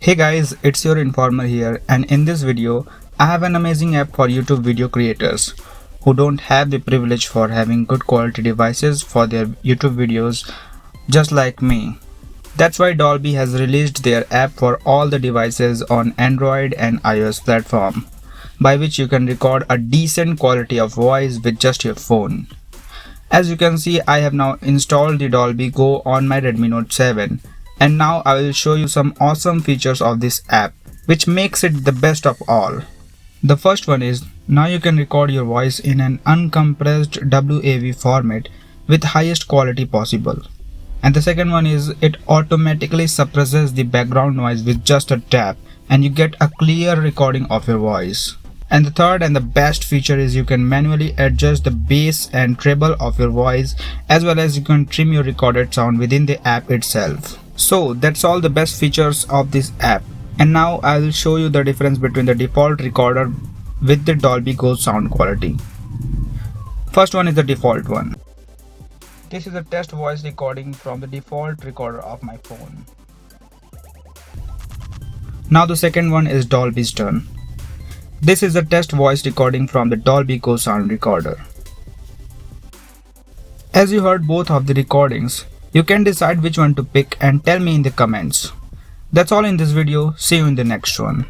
Hey guys, it's your informer here, and in this video I have an amazing app for YouTube video creators who don't have the privilege for having good quality devices for their YouTube videos just like me. That's why Dolby has released their app for all the devices on Android and iOS platform, by which you can record a decent quality of voice with just your phone. As you can see, I have now installed the Dolby Go on my Redmi Note 7. And now I will show you some awesome features of this app, which makes it the best of all. The first one is, now you can record your voice in an uncompressed WAV format with highest quality possible. And the second one is, it automatically suppresses the background noise with just a tap and you get a clear recording of your voice. And the third and the best feature is you can manually adjust the bass and treble of your voice, as well as you can trim your recorded sound within the app itself. So that's all the best features of this app, and now I will show you the difference between the default recorder with the Dolby Go sound quality. First one is the default one. This is a test voice recording from the default recorder of my phone. Now the second one is Dolby's turn. This is a test voice recording from the Dolby Go sound recorder. As you heard both of the recordings, you can decide which one to pick and tell me in the comments. That's all in this video. See you in the next one.